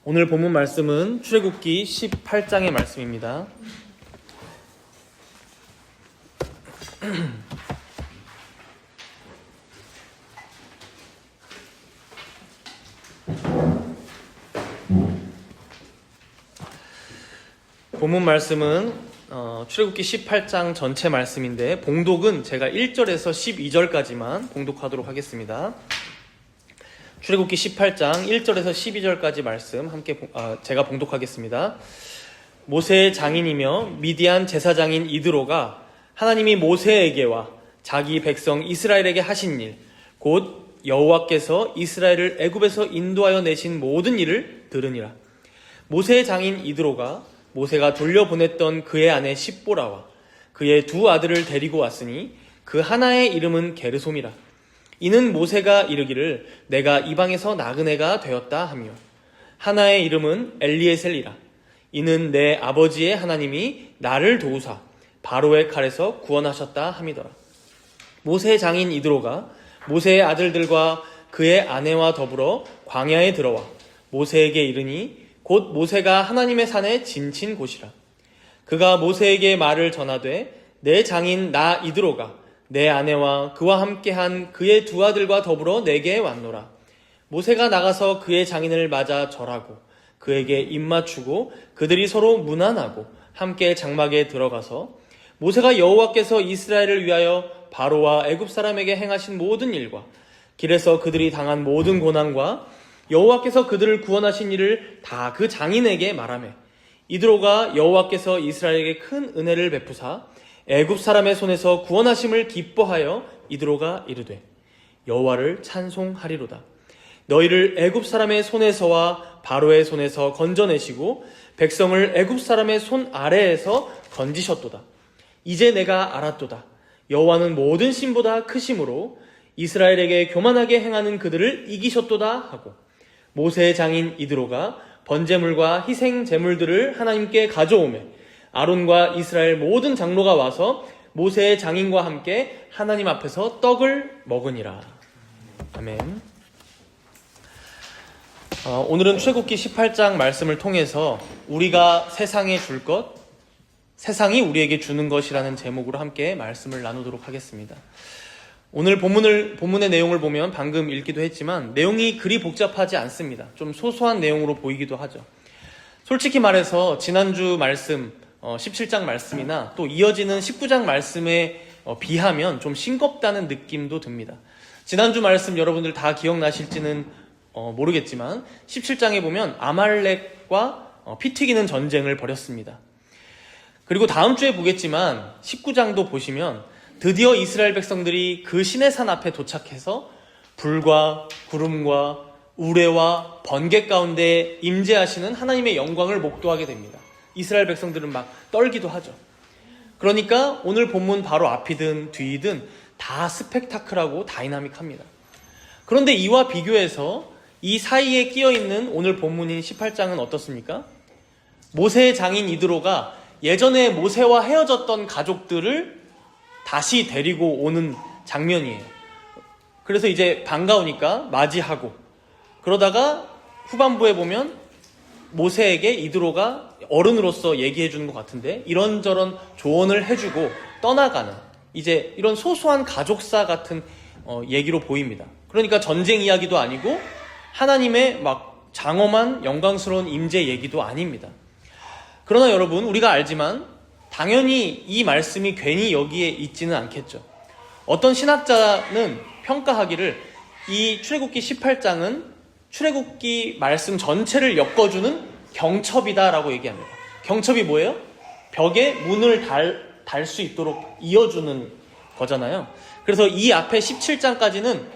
오늘 본문 말씀은 출애굽기 18장의 말씀입니다. 본문 말씀은 출애굽기 18장 전체 말씀인데 봉독은 제가 1절에서 12절까지만 봉독하도록 하겠습니다. 출애굽기 18장 1절에서 12절까지 말씀 함께 제가 봉독하겠습니다. 모세의 장인이며 미디안 제사장인 이드로가 하나님이 모세에게와 자기 백성 이스라엘에게 하신 일, 곧 여호와께서 이스라엘을 애굽에서 인도하여 내신 모든 일을 들으니라. 모세의 장인 이드로가 모세가 돌려보냈던 그의 아내 십보라와 그의 두 아들을 데리고 왔으니 그 하나의 이름은 게르솜이라. 이는 모세가 이르기를 내가 이방에서 나그네가 되었다 하며, 하나의 이름은 엘리에셀이라. 이는 내 아버지의 하나님이 나를 도우사 바로의 칼에서 구원하셨다 함이더라. 모세의 장인 이드로가 모세의 아들들과 그의 아내와 더불어 광야에 들어와 모세에게 이르니 곧 모세가 하나님의 산에 진친 곳이라. 그가 모세에게 말을 전하되 내 장인 나 이드로가 내 아내와 그와 함께한 그의 두 아들과 더불어 내게 왔노라. 모세가 나가서 그의 장인을 맞아 절하고 그에게 입맞추고 그들이 서로 문안하고 함께 장막에 들어가서 모세가 여호와께서 이스라엘을 위하여 바로와 애굽 사람에게 행하신 모든 일과 길에서 그들이 당한 모든 고난과 여호와께서 그들을 구원하신 일을 다 그 장인에게 말하매, 이드로가 여호와께서 이스라엘에게 큰 은혜를 베푸사 애굽 사람의 손에서 구원하심을 기뻐하여 이드로가 이르되 여호와를 찬송하리로다. 너희를 애굽 사람의 손에서와 바로의 손에서 건져내시고 백성을 애굽 사람의 손 아래에서 건지셨도다. 이제 내가 알았도다. 여호와는 모든 신보다 크심으로 이스라엘에게 교만하게 행하는 그들을 이기셨도다 하고, 모세의 장인 이드로가 번제물과 희생 제물들을 하나님께 가져오매 아론과 이스라엘 모든 장로가 와서 모세의 장인과 함께 하나님 앞에서 떡을 먹으니라. 아멘. 오늘은 출애굽기 18장 말씀을 통해서 우리가 세상에 줄 것, 세상이 우리에게 주는 것이라는 제목으로 함께 말씀을 나누도록 하겠습니다. 오늘 본문의 내용을 보면 방금 읽기도 했지만 내용이 그리 복잡하지 않습니다. 좀 소소한 내용으로 보이기도 하죠. 솔직히 말해서 지난주 말씀 17장 말씀이나 또 이어지는 19장 말씀에 비하면 좀 싱겁다는 느낌도 듭니다. 지난주 말씀 여러분들 다 기억나실지는 모르겠지만 17장에 보면 아말렉과 피 튀기는 전쟁을 벌였습니다. 그리고 다음 주에 보겠지만 19장도 보시면 드디어 이스라엘 백성들이 그 시내산 앞에 도착해서 불과 구름과 우레와 번개 가운데 임재하시는 하나님의 영광을 목도하게 됩니다. 이스라엘 백성들은 막 떨기도 하죠. 그러니까 오늘 본문 바로 앞이든 뒤이든 다 스펙타클하고 다이나믹합니다. 그런데 이와 비교해서 이 사이에 끼어있는 오늘 본문인 18장은 어떻습니까? 모세의 장인 이드로가 예전에 모세와 헤어졌던 가족들을 다시 데리고 오는 장면이에요. 그래서 이제 반가우니까 맞이하고, 그러다가 후반부에 보면 모세에게 이드로가 어른으로서 얘기해 주는 것 같은데 이런저런 조언을 해주고 떠나가는, 이제 이런 소소한 가족사 같은 얘기로 보입니다. 그러니까 전쟁 이야기도 아니고 하나님의 막 장엄한 영광스러운 임재 얘기도 아닙니다. 그러나 여러분, 우리가 알지만 당연히 이 말씀이 괜히 여기에 있지는 않겠죠. 어떤 신학자는 평가하기를 이 출애굽기 18장은 출애굽기 말씀 전체를 엮어주는 경첩이다라고 얘기합니다. 경첩이 뭐예요? 벽에 문을 달 수 있도록 이어주는 거잖아요. 그래서 이 앞에 17장까지는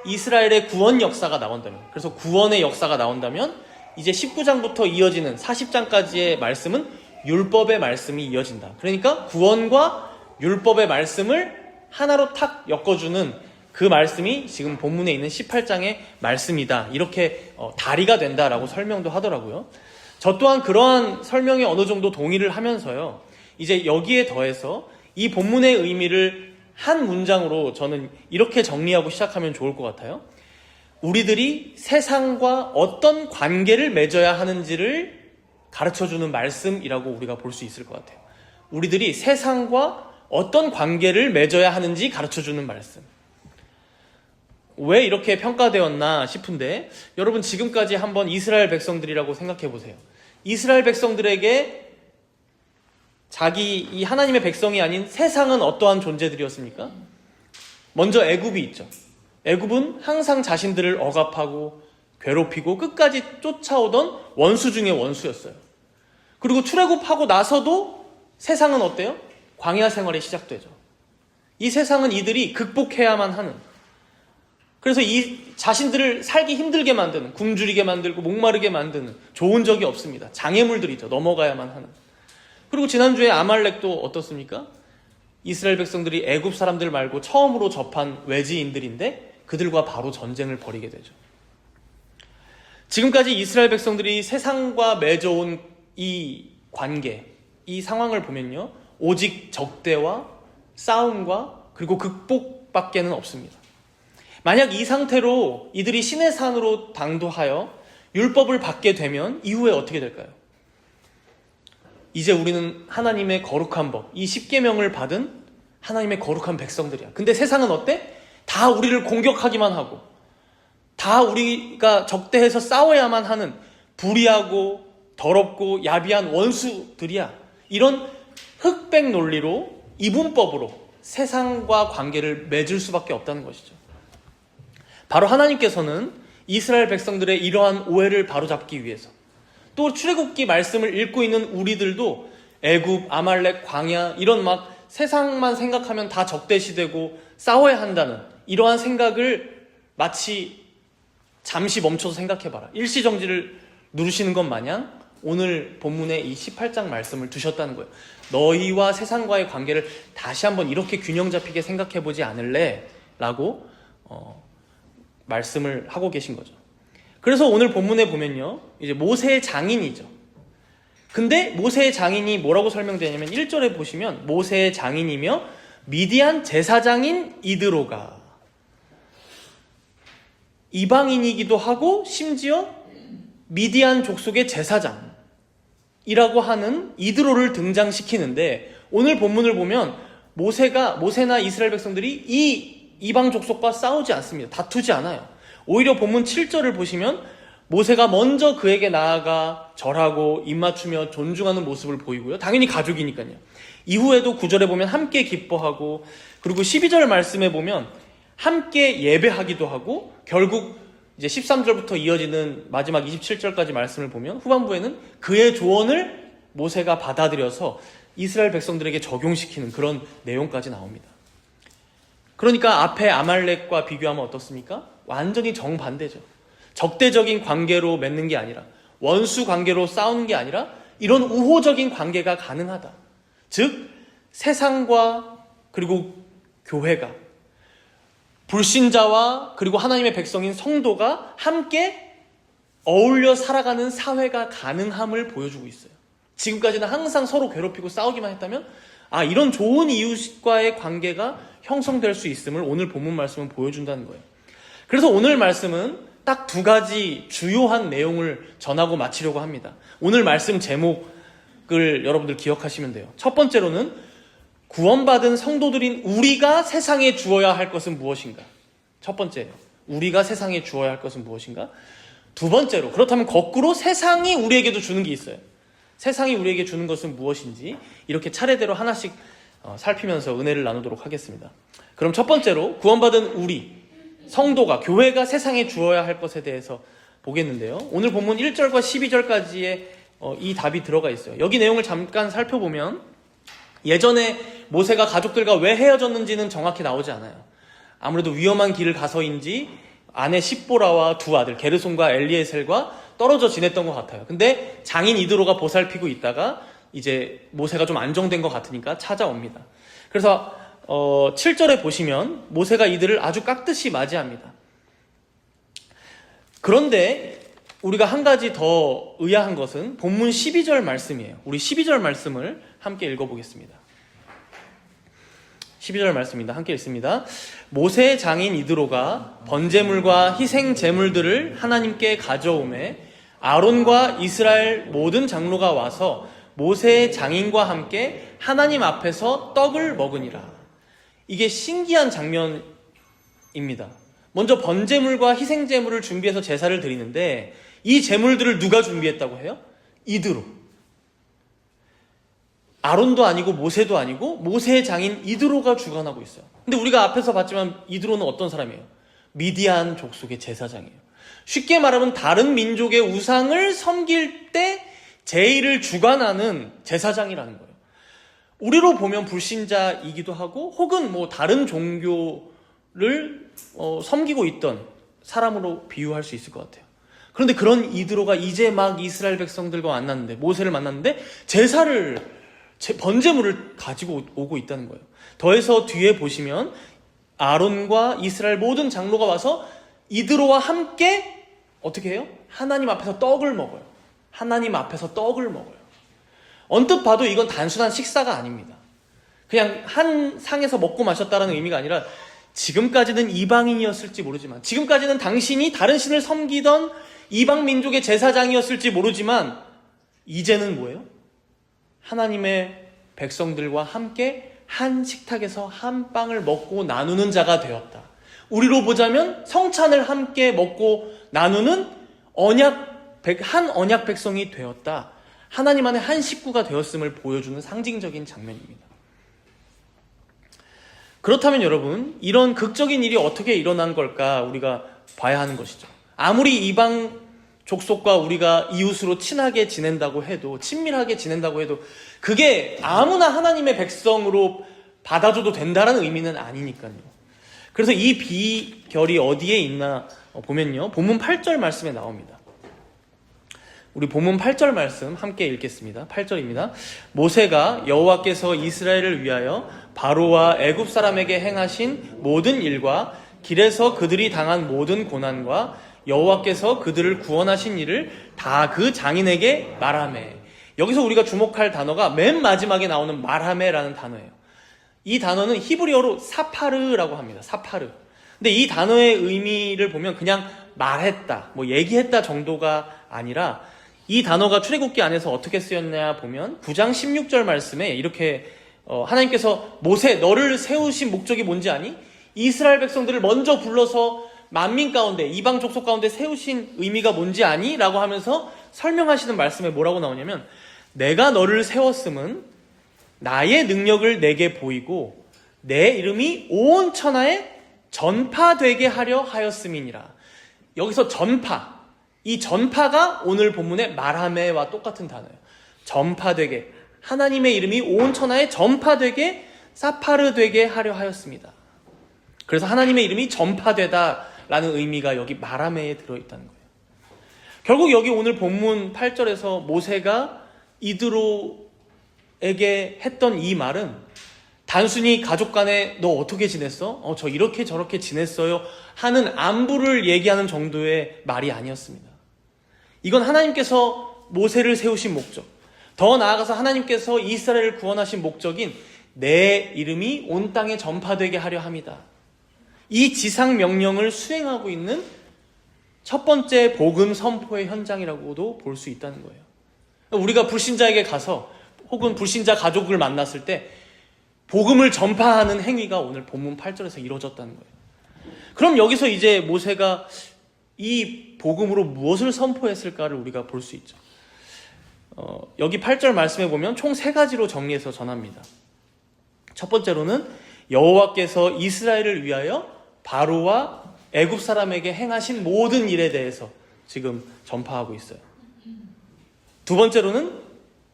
이스라엘의 구원 역사가 나온다면, 그래서 구원의 역사가 나온다면 이제 19장부터 이어지는 40장까지의 말씀은 율법의 말씀이 이어진다. 그러니까 구원과 율법의 말씀을 하나로 탁 엮어주는 그 말씀이 지금 본문에 있는 18장의 말씀이다. 이렇게 다리가 된다라고 설명도 하더라고요. 저 또한 그러한 설명에 어느 정도 동의를 하면서요, 이제 여기에 더해서 이 본문의 의미를 한 문장으로 저는 이렇게 정리하고 시작하면 좋을 것 같아요. 우리들이 세상과 어떤 관계를 맺어야 하는지를 가르쳐주는 말씀이라고 우리가 볼 수 있을 것 같아요. 우리들이 세상과 어떤 관계를 맺어야 하는지 가르쳐주는 말씀. 왜 이렇게 평가되었나 싶은데, 여러분 지금까지 한번 이스라엘 백성들이라고 생각해 보세요. 이스라엘 백성들에게 자기 이 하나님의 백성이 아닌 세상은 어떠한 존재들이었습니까? 먼저 애굽이 있죠. 애굽은 항상 자신들을 억압하고 괴롭히고 끝까지 쫓아오던 원수 중의 원수였어요. 그리고 출애굽하고 나서도 세상은 어때요? 광야 생활이 시작되죠. 이 세상은 이들이 극복해야만 하는, 그래서 이 자신들을 살기 힘들게 만드는, 굶주리게 만들고 목마르게 만드는 좋은 적이 없습니다. 장애물들이죠. 넘어가야만 하는. 그리고 지난주에 아말렉도 어떻습니까? 이스라엘 백성들이 애굽 사람들 말고 처음으로 접한 외지인들인데 그들과 바로 전쟁을 벌이게 되죠. 지금까지 이스라엘 백성들이 세상과 맺어온 이 관계, 이 상황을 보면요, 오직 적대와 싸움과 그리고 극복밖에는 없습니다. 만약 이 상태로 이들이 신의 산으로 당도하여 율법을 받게 되면 이후에 어떻게 될까요? 이제 우리는 하나님의 거룩한 법, 이 십계명을 받은 하나님의 거룩한 백성들이야. 근데 세상은 어때? 다 우리를 공격하기만 하고, 다 우리가 적대해서 싸워야만 하는 불의하고 더럽고 야비한 원수들이야. 이런 흑백 논리로, 이분법으로 세상과 관계를 맺을 수밖에 없다는 것이죠. 바로 하나님께서는 이스라엘 백성들의 이러한 오해를 바로잡기 위해서, 또 출애굽기 말씀을 읽고 있는 우리들도 애굽, 아말렉, 광야 이런 막 세상만 생각하면 다 적대시되고 싸워야 한다는 이러한 생각을 마치 잠시 멈춰서 생각해봐라, 일시정지를 누르시는 것 마냥 오늘 본문의 이 18장 말씀을 두셨다는 거예요. 너희와 세상과의 관계를 다시 한번 이렇게 균형 잡히게 생각해보지 않을래? 라고 말씀을 하고 계신 거죠. 그래서 오늘 본문에 보면요, 이제 모세의 장인이죠. 근데 모세의 장인이 뭐라고 설명되냐면 1절에 보시면 모세의 장인이며 미디안 제사장인 이드로가, 이방인이기도 하고 심지어 미디안 족속의 제사장이라고 하는 이드로를 등장시키는데, 오늘 본문을 보면 모세나 이스라엘 백성들이 이 이방 족속과 싸우지 않습니다. 다투지 않아요. 오히려 본문 7절을 보시면 모세가 먼저 그에게 나아가 절하고 입맞추며 존중하는 모습을 보이고요. 당연히 가족이니까요. 이후에도 9절에 보면 함께 기뻐하고, 그리고 12절 말씀에 보면 함께 예배하기도 하고, 결국 이제 13절부터 이어지는 마지막 27절까지 말씀을 보면 후반부에는 그의 조언을 모세가 받아들여서 이스라엘 백성들에게 적용시키는 그런 내용까지 나옵니다. 그러니까 앞에 아말렉과 비교하면 어떻습니까? 완전히 정반대죠. 적대적인 관계로 맺는 게 아니라, 원수 관계로 싸우는 게 아니라 이런 우호적인 관계가 가능하다. 즉 세상과 그리고 교회가, 불신자와 그리고 하나님의 백성인 성도가 함께 어울려 살아가는 사회가 가능함을 보여주고 있어요. 지금까지는 항상 서로 괴롭히고 싸우기만 했다면, 이런 좋은 이웃과의 관계가 형성될 수 있음을 오늘 본문 말씀은 보여준다는 거예요. 그래서 오늘 말씀은 딱 두 가지 주요한 내용을 전하고 마치려고 합니다. 오늘 말씀 제목을 여러분들 기억하시면 돼요. 첫 번째로는 구원받은 성도들인 우리가 세상에 주어야 할 것은 무엇인가? 첫 번째예요. 우리가 세상에 주어야 할 것은 무엇인가? 두 번째로, 그렇다면 거꾸로 세상이 우리에게도 주는 게 있어요. 세상이 우리에게 주는 것은 무엇인지 이렇게 차례대로 하나씩 살피면서 은혜를 나누도록 하겠습니다. 그럼 첫 번째로 구원받은 우리 성도가, 교회가 세상에 주어야 할 것에 대해서 보겠는데요. 오늘 본문 1절과 12절까지의 이 답이 들어가 있어요. 여기 내용을 잠깐 살펴보면 예전에 모세가 가족들과 왜 헤어졌는지는 정확히 나오지 않아요. 아무래도 위험한 길을 가서인지 아내 십보라와 두 아들 게르손과 엘리에셀과 떨어져 지냈던 것 같아요. 근데 장인 이드로가 보살피고 있다가 이제 모세가 좀 안정된 것 같으니까 찾아옵니다. 그래서 7절에 보시면 모세가 이들을 아주 깍듯이 맞이합니다. 그런데 우리가 한 가지 더 의아한 것은 본문 12절 말씀이에요. 우리 12절 말씀을 함께 읽어보겠습니다. 12절 말씀입니다. 함께 읽습니다. 모세의 장인 이드로가 번제물과 희생 제물들을 하나님께 가져오매 아론과 이스라엘 모든 장로가 와서 모세의 장인과 함께 하나님 앞에서 떡을 먹으니라. 이게 신기한 장면입니다. 먼저 번제물과 희생 제물을 준비해서 제사를 드리는데 이 제물들을 누가 준비했다고 해요? 이드로. 아론도 아니고 모세도 아니고 모세의 장인 이드로가 주관하고 있어요. 근데 우리가 앞에서 봤지만 이드로는 어떤 사람이에요? 미디안 족속의 제사장이에요. 쉽게 말하면 다른 민족의 우상을 섬길 때 제의를 주관하는 제사장이라는 거예요. 우리로 보면 불신자이기도 하고 혹은 뭐 다른 종교를 섬기고 있던 사람으로 비유할 수 있을 것 같아요. 그런데 그런 이드로가 이제 막 이스라엘 백성들과 만났는데, 모세를 만났는데 번제물을 가지고 오고 있다는 거예요. 더해서 뒤에 보시면 아론과 이스라엘 모든 장로가 와서 이드로와 함께 어떻게 해요? 하나님 앞에서 떡을 먹어요. 하나님 앞에서 떡을 먹어요. 언뜻 봐도 이건 단순한 식사가 아닙니다. 그냥 한 상에서 먹고 마셨다는 의미가 아니라 지금까지는 이방인이었을지 모르지만, 지금까지는 당신이 다른 신을 섬기던 이방 민족의 제사장이었을지 모르지만 이제는 뭐예요? 하나님의 백성들과 함께 한 식탁에서 한 빵을 먹고 나누는 자가 되었다. 우리로 보자면 성찬을 함께 먹고 나누는 한 언약 백성이 되었다. 하나님 안에 한 식구가 되었음을 보여주는 상징적인 장면입니다. 그렇다면 여러분, 이런 극적인 일이 어떻게 일어난 걸까 우리가 봐야 하는 것이죠. 아무리 이방 족속과 우리가 이웃으로 친하게 지낸다고 해도, 친밀하게 지낸다고 해도 그게 아무나 하나님의 백성으로 받아줘도 된다는 의미는 아니니까요. 그래서 이 비결이 어디에 있나 보면요, 본문 8절 말씀에 나옵니다. 우리 본문 8절 말씀 함께 읽겠습니다. 8절입니다. 모세가 여호와께서 이스라엘을 위하여 바로와 애굽 사람에게 행하신 모든 일과 길에서 그들이 당한 모든 고난과 여호와께서 그들을 구원하신 일을 다 그 장인에게 말하매. 여기서 우리가 주목할 단어가 맨 마지막에 나오는 말하매라는 단어예요. 이 단어는 히브리어로 사파르라고 합니다. 사파르. 근데 이 단어의 의미를 보면 그냥 말했다, 뭐 얘기했다 정도가 아니라 이 단어가 출애굽기 안에서 어떻게 쓰였냐 보면 9장 16절 말씀에 이렇게 하나님께서 모세, 너를 세우신 목적이 뭔지 아니? 이스라엘 백성들을 먼저 불러서 만민 가운데, 이방 족속 가운데 세우신 의미가 뭔지 아니? 라고 하면서 설명하시는 말씀에 뭐라고 나오냐면, 내가 너를 세웠음은 나의 능력을 내게 보이고 내 이름이 온 천하에 전파되게 하려 하였음이니라. 여기서 전파, 이 전파가 오늘 본문의 말하매와 똑같은 단어예요. 전파되게, 하나님의 이름이 온 천하에 전파되게, 사파르 되게 하려 하였습니다. 그래서 하나님의 이름이 전파되다라는 의미가 여기 말하매에 들어있다는 거예요. 결국 여기 오늘 본문 8절에서 모세가 이드로에게 했던 이 말은 단순히 가족 간에 너 어떻게 지냈어? 저 이렇게 저렇게 지냈어요 하는 안부를 얘기하는 정도의 말이 아니었습니다. 이건 하나님께서 모세를 세우신 목적, 더 나아가서 하나님께서 이스라엘을 구원하신 목적인 내 이름이 온 땅에 전파되게 하려 합니다. 이 지상 명령을 수행하고 있는 첫 번째 복음 선포의 현장이라고도 볼 수 있다는 거예요. 우리가 불신자에게 가서 혹은 불신자 가족을 만났을 때 복음을 전파하는 행위가 오늘 본문 8절에서 이루어졌다는 거예요. 그럼 여기서 이제 모세가 이 복음으로 무엇을 선포했을까를 우리가 볼 수 있죠. 여기 8절 말씀에 보면 총 3가지로 정리해서 전합니다. 첫 번째로는 여호와께서 이스라엘을 위하여 바로와 애굽 사람에게 행하신 모든 일에 대해서 지금 전파하고 있어요. 두 번째로는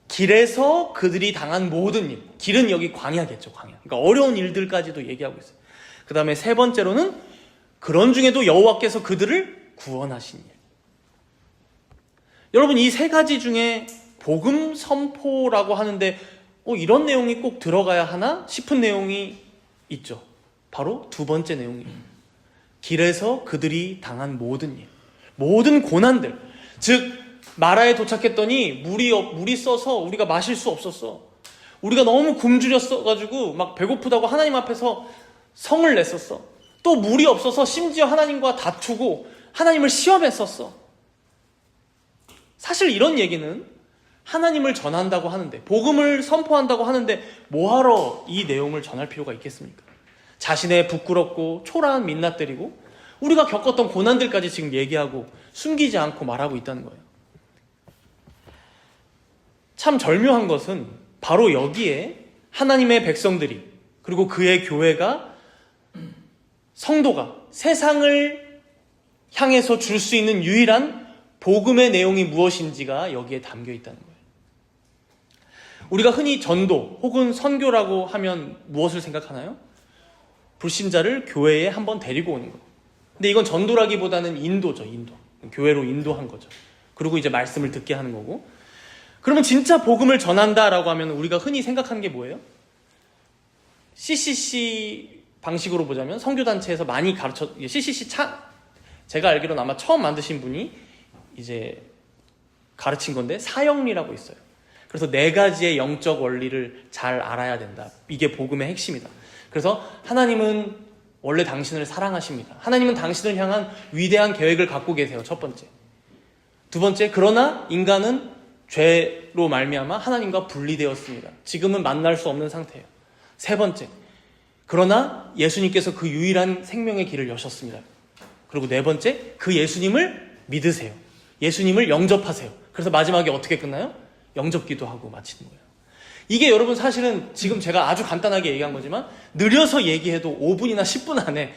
길에서 그들이 당한 모든 일, 길은 여기 광야겠죠, 광야. 그러니까 어려운 일들까지도 얘기하고 있어요. 그 다음에 세 번째로는 그런 중에도 여호와께서 그들을 구원하신 일. 여러분, 이 3가지 중에 복음 선포라고 하는데 이런 내용이 꼭 들어가야 하나 싶은 내용이 있죠. 바로 두 번째 내용이에요. 길에서 그들이 당한 모든 일, 모든 고난들. 즉 마라에 도착했더니 물이 써서 우리가 마실 수 없었어. 우리가 너무 굶주렸어가지고 막 배고프다고 하나님 앞에서 성을 냈었어. 또 물이 없어서 심지어 하나님과 다투고 하나님을 시험했었어. 사실 이런 얘기는 하나님을 전한다고 하는데, 복음을 선포한다고 하는데 뭐하러 이 내용을 전할 필요가 있겠습니까? 자신의 부끄럽고 초라한 민낯들이고 우리가 겪었던 고난들까지 지금 얘기하고 숨기지 않고 말하고 있다는 거예요. 참 절묘한 것은 바로 여기에 하나님의 백성들이, 그리고 그의 교회가, 성도가 세상을 향해서 줄 수 있는 유일한 복음의 내용이 무엇인지가 여기에 담겨 있다는 거예요. 우리가 흔히 전도 혹은 선교라고 하면 무엇을 생각하나요? 불신자를 교회에 한번 데리고 오는 거예요. 근데 이건 전도라기보다는 인도죠. 인도. 교회로 인도한 거죠. 그리고 이제 말씀을 듣게 하는 거고. 그러면 진짜 복음을 전한다라고 하면 우리가 흔히 생각하는 게 뭐예요? CCC 방식으로 보자면 선교단체에서 많이 CCC 제가 알기로는 아마 처음 만드신 분이 이제 가르친 건데, 사형리라고 있어요. 그래서 4가지의 영적 원리를 잘 알아야 된다. 이게 복음의 핵심이다. 그래서 하나님은 원래 당신을 사랑하십니다. 하나님은 당신을 향한 위대한 계획을 갖고 계세요. 첫 번째. 두 번째, 그러나 인간은 죄로 말미암아 하나님과 분리되었습니다. 지금은 만날 수 없는 상태예요. 세 번째, 그러나 예수님께서 그 유일한 생명의 길을 여셨습니다. 그리고 네 번째, 그 예수님을 믿으세요. 예수님을 영접하세요. 그래서 마지막에 어떻게 끝나요? 영접기도 하고 마치는 거예요. 이게 여러분 사실은 지금 제가 아주 간단하게 얘기한 거지만 느려서 얘기해도 5분이나 10분 안에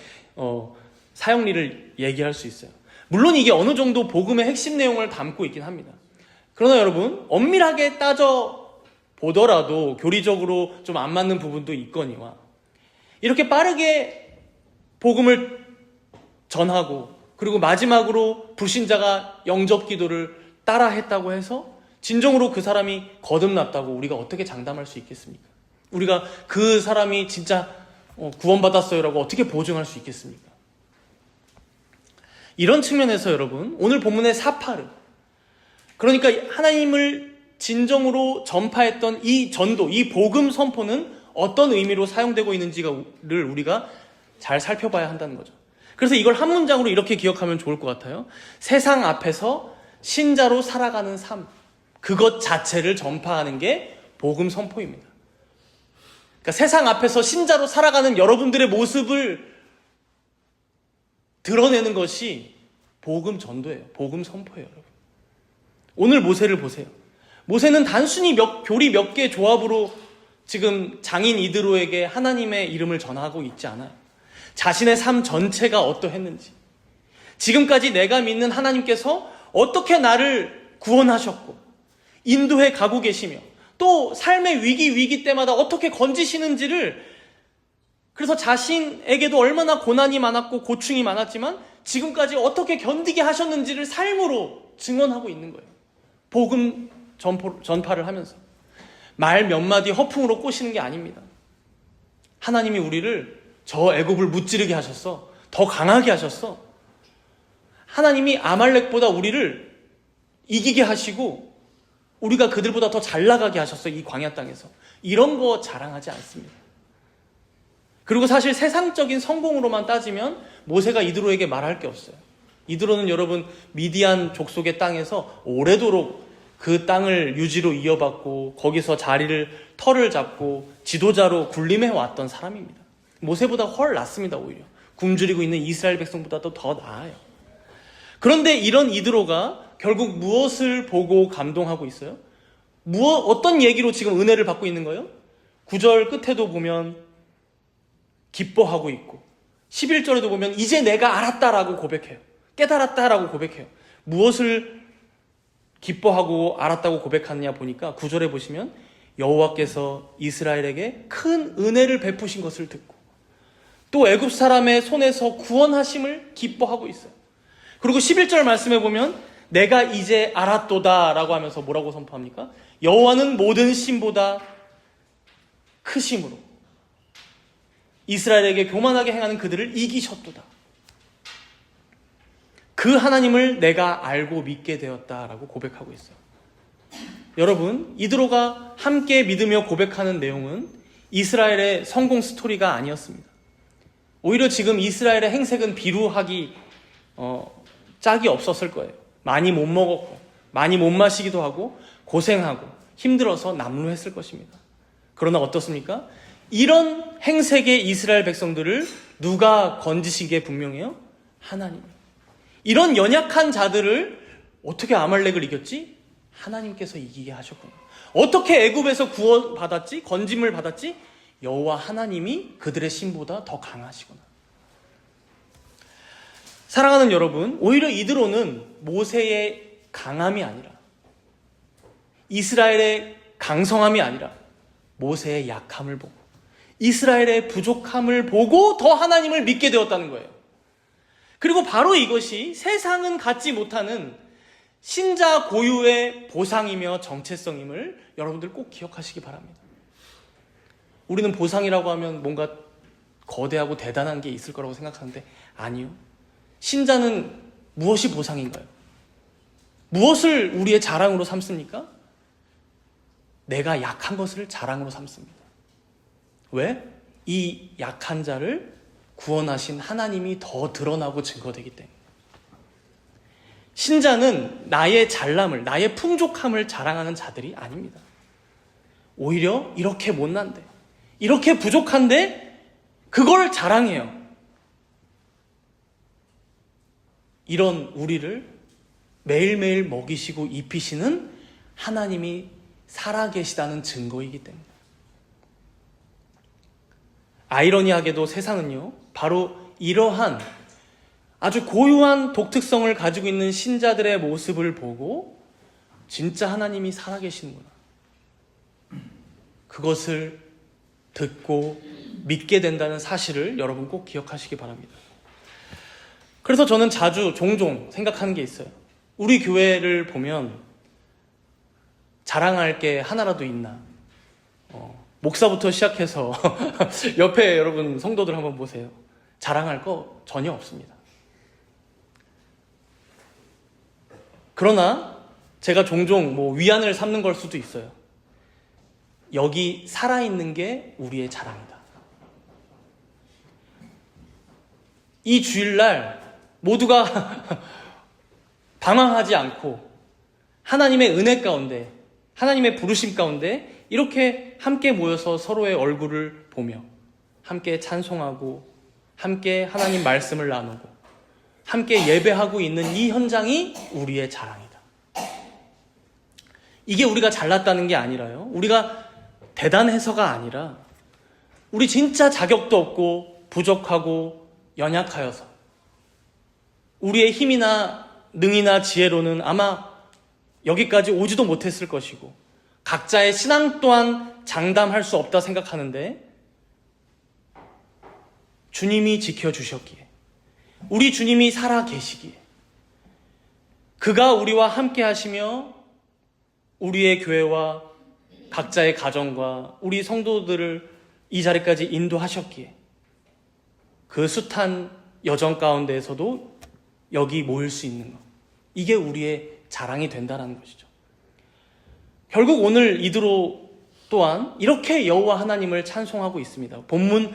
사형리를 얘기할 수 있어요. 물론 이게 어느 정도 복음의 핵심 내용을 담고 있긴 합니다. 그러나 여러분, 엄밀하게 따져 보더라도 교리적으로 좀 안 맞는 부분도 있거니와, 이렇게 빠르게 복음을 전하고 그리고 마지막으로 불신자가 영접 기도를 따라 했다고 해서 진정으로 그 사람이 거듭났다고 우리가 어떻게 장담할 수 있겠습니까? 우리가 그 사람이 진짜 구원받았어요라고 어떻게 보증할 수 있겠습니까? 이런 측면에서 여러분, 오늘 본문의 사파르, 그러니까 하나님을 진정으로 전파했던 이 전도, 이 복음 선포는 어떤 의미로 사용되고 있는지를 우리가 잘 살펴봐야 한다는 거죠. 그래서 이걸 한 문장으로 이렇게 기억하면 좋을 것 같아요. 세상 앞에서 신자로 살아가는 삶, 그것 자체를 전파하는 게 복음 선포입니다. 그러니까 세상 앞에서 신자로 살아가는 여러분들의 모습을 드러내는 것이 복음 전도예요. 복음 선포예요, 여러분. 오늘 모세를 보세요. 모세는 단순히 교리 몇 개 조합으로 지금 장인 이드로에게 하나님의 이름을 전하고 있지 않아요. 자신의 삶 전체가 어떠했는지, 지금까지 내가 믿는 하나님께서 어떻게 나를 구원하셨고 인도해 가고 계시며 또 삶의 위기 때마다 어떻게 건지시는지를, 그래서 자신에게도 얼마나 고난이 많았고 고충이 많았지만 지금까지 어떻게 견디게 하셨는지를 삶으로 증언하고 있는 거예요. 복음 전파를 하면서 말 몇 마디 허풍으로 꼬시는 게 아닙니다. 하나님이 우리를 저 애굽을 무찌르게 하셨어. 더 강하게 하셨어. 하나님이 아말렉보다 우리를 이기게 하시고 우리가 그들보다 더 잘 나가게 하셨어. 이 광야 땅에서. 이런 거 자랑하지 않습니다. 그리고 사실 세상적인 성공으로만 따지면 모세가 이드로에게 말할 게 없어요. 이드로는 여러분 미디안 족속의 땅에서 오래도록 그 땅을 유지로 이어받고 거기서 터를 잡고 지도자로 군림해 왔던 사람입니다. 모세보다 훨 낫습니다. 오히려 굶주리고 있는 이스라엘 백성보다도 더 나아요. 그런데 이런 이드로가 결국 무엇을 보고 감동하고 있어요? 어떤 얘기로 지금 은혜를 받고 있는 거예요? 9절 끝에도 보면 기뻐하고 있고 11절에도 보면 이제 내가 알았다라고 고백해요. 깨달았다라고 고백해요. 무엇을 기뻐하고 알았다고 고백하느냐 보니까 9절에 보시면 여호와께서 이스라엘에게 큰 은혜를 베푸신 것을 듣고 또 애굽 사람의 손에서 구원하심을 기뻐하고 있어요. 그리고 11절 말씀에 보면 내가 이제 알았도다 라고 하면서 뭐라고 선포합니까? 여호와는 모든 신보다 크심으로 이스라엘에게 교만하게 행하는 그들을 이기셨도다. 그 하나님을 내가 알고 믿게 되었다라고 고백하고 있어요. 여러분, 이드로가 함께 믿으며 고백하는 내용은 이스라엘의 성공 스토리가 아니었습니다. 오히려 지금 이스라엘의 행색은 비루하기 짝이 없었을 거예요. 많이 못 먹었고 많이 못 마시기도 하고 고생하고 힘들어서 남루했을 것입니다. 그러나 어떻습니까? 이런 행색의 이스라엘 백성들을 누가 건지신 게 분명해요? 하나님. 이런 연약한 자들을 어떻게 아말렉을 이겼지? 하나님께서 이기게 하셨구나. 어떻게 애굽에서 구원받았지? 건짐을 받았지? 여호와 하나님이 그들의 신보다 더 강하시구나. 사랑하는 여러분, 오히려 이드로는 모세의 강함이 아니라, 이스라엘의 강성함이 아니라 모세의 약함을 보고 이스라엘의 부족함을 보고 더 하나님을 믿게 되었다는 거예요. 그리고 바로 이것이 세상은 갖지 못하는 신자 고유의 보상이며 정체성임을 여러분들 꼭 기억하시기 바랍니다. 우리는 보상이라고 하면 뭔가 거대하고 대단한 게 있을 거라고 생각하는데 아니요. 신자는 무엇이 보상인가요? 무엇을 우리의 자랑으로 삼습니까? 내가 약한 것을 자랑으로 삼습니다. 왜? 이 약한 자를 구원하신 하나님이 더 드러나고 증거되기 때문에. 신자는 나의 잘남을, 나의 풍족함을 자랑하는 자들이 아닙니다. 오히려 이렇게 못난데, 이렇게 부족한데 그걸 자랑해요. 이런 우리를 매일매일 먹이시고 입히시는 하나님이 살아계시다는 증거이기 때문에. 아이러니하게도 세상은요, 바로 이러한 아주 고유한 독특성을 가지고 있는 신자들의 모습을 보고 진짜 하나님이 살아계시는구나, 그것을 듣고 믿게 된다는 사실을 여러분 꼭 기억하시기 바랍니다. 그래서 저는 종종 생각하는 게 있어요. 우리 교회를 보면 자랑할 게 하나라도 있나? 목사부터 시작해서 옆에 여러분 성도들 한번 보세요. 자랑할 거 전혀 없습니다. 그러나 제가 종종 위안을 삼는 걸 수도 있어요. 여기 살아있는 게 우리의 자랑이다. 이 주일날 모두가 방황하지 않고 하나님의 은혜 가운데, 하나님의 부르심 가운데 이렇게 함께 모여서 서로의 얼굴을 보며 함께 찬송하고 함께 하나님 말씀을 나누고 함께 예배하고 있는 이 현장이 우리의 자랑이다. 이게 우리가 잘났다는 게 아니라요, 우리가 대단해서가 아니라 우리 진짜 자격도 없고 부족하고 연약하여서 우리의 힘이나 능이나 지혜로는 아마 여기까지 오지도 못했을 것이고 각자의 신앙 또한 장담할 수 없다 생각하는데, 주님이 지켜주셨기에, 우리 주님이 살아 계시기에, 그가 우리와 함께 하시며 우리의 교회와 각자의 가정과 우리 성도들을 이 자리까지 인도하셨기에 그 숱한 여정 가운데에서도 여기 모일 수 있는 것, 이게 우리의 자랑이 된다는 것이죠. 결국 오늘 이드로 또한 이렇게 여호와 하나님을 찬송하고 있습니다. 본문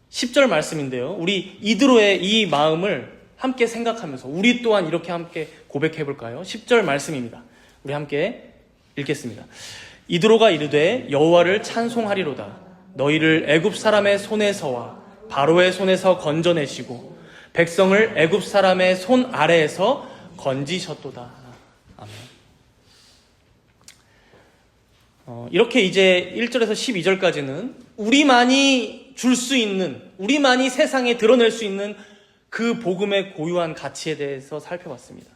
10절 말씀인데요, 우리 이드로의 이 마음을 함께 생각하면서 우리 또한 이렇게 함께 고백해 볼까요? 10절 말씀입니다. 우리 함께 읽겠습니다. 이드로가 이르되 여호와를 찬송하리로다. 너희를 애굽 사람의 손에서와 바로의 손에서 건져내시고 백성을 애굽 사람의 손 아래에서 건지셨도다. 아멘. 이렇게 이제 1절에서 12절까지는 우리만이 줄 수 있는, 우리만이 세상에 드러낼 수 있는 그 복음의 고유한 가치에 대해서 살펴봤습니다.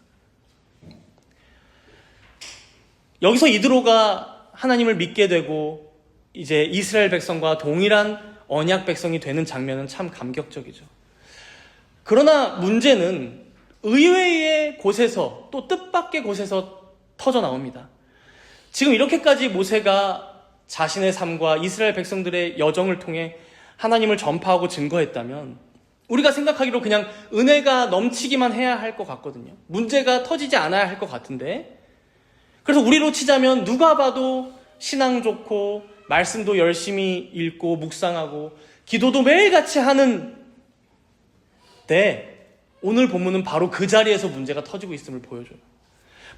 여기서 이드로가 하나님을 믿게 되고 이제 이스라엘 백성과 동일한 언약 백성이 되는 장면은 참 감격적이죠. 그러나 문제는 의외의 곳에서, 또 뜻밖의 곳에서 터져 나옵니다. 지금 이렇게까지 모세가 자신의 삶과 이스라엘 백성들의 여정을 통해 하나님을 전파하고 증거했다면 우리가 생각하기로 그냥 은혜가 넘치기만 해야 할 것 같거든요. 문제가 터지지 않아야 할 것 같은데, 그래서 우리로 치자면 누가 봐도 신앙 좋고 말씀도 열심히 읽고 묵상하고 기도도 매일같이 하는 때 오늘 본문은 바로 그 자리에서 문제가 터지고 있음을 보여줘요.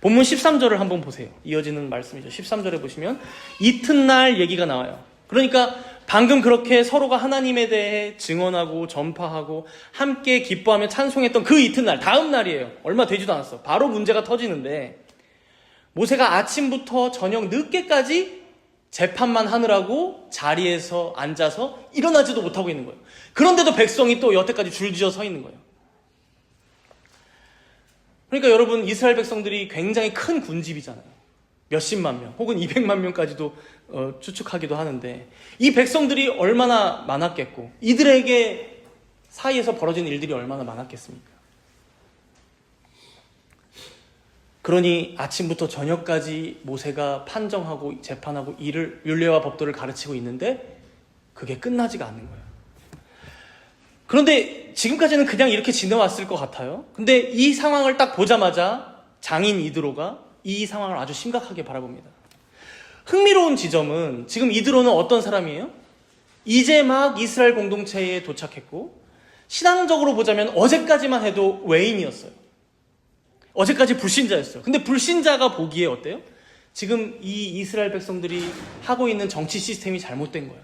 본문 13절을 한번 보세요. 이어지는 말씀이죠. 13절에 보시면 이튿날 얘기가 나와요. 그러니까 방금 그렇게 서로가 하나님에 대해 증언하고 전파하고 함께 기뻐하며 찬송했던 그 이튿날, 다음 날이에요. 얼마 되지도 않았어. 바로 문제가 터지는데 모세가 아침부터 저녁 늦게까지 재판만 하느라고 자리에서 앉아서 일어나지도 못하고 있는 거예요. 그런데도 백성이 또 여태까지 줄지어 서 있는 거예요. 그러니까 여러분, 이스라엘 백성들이 굉장히 큰 군집이잖아요. 몇십만 명 혹은 200만 명까지도 추측하기도 하는데 이 백성들이 얼마나 많았겠고 이들에게 사이에서 벌어진 일들이 얼마나 많았겠습니까? 그러니 아침부터 저녁까지 모세가 판정하고 재판하고 일을 율례와 법도를 가르치고 있는데 그게 끝나지가 않는 거예요. 그런데 지금까지는 그냥 이렇게 지내왔을 것 같아요. 근데 이 상황을 딱 보자마자 장인 이드로가 이 상황을 아주 심각하게 바라봅니다. 흥미로운 지점은 지금 이드로는 어떤 사람이에요? 이제 막 이스라엘 공동체에 도착했고 신앙적으로 보자면 어제까지만 해도 외인이었어요. 어제까지 불신자였어요. 근데 불신자가 보기에 어때요? 지금 이 이스라엘 백성들이 하고 있는 정치 시스템이 잘못된 거예요.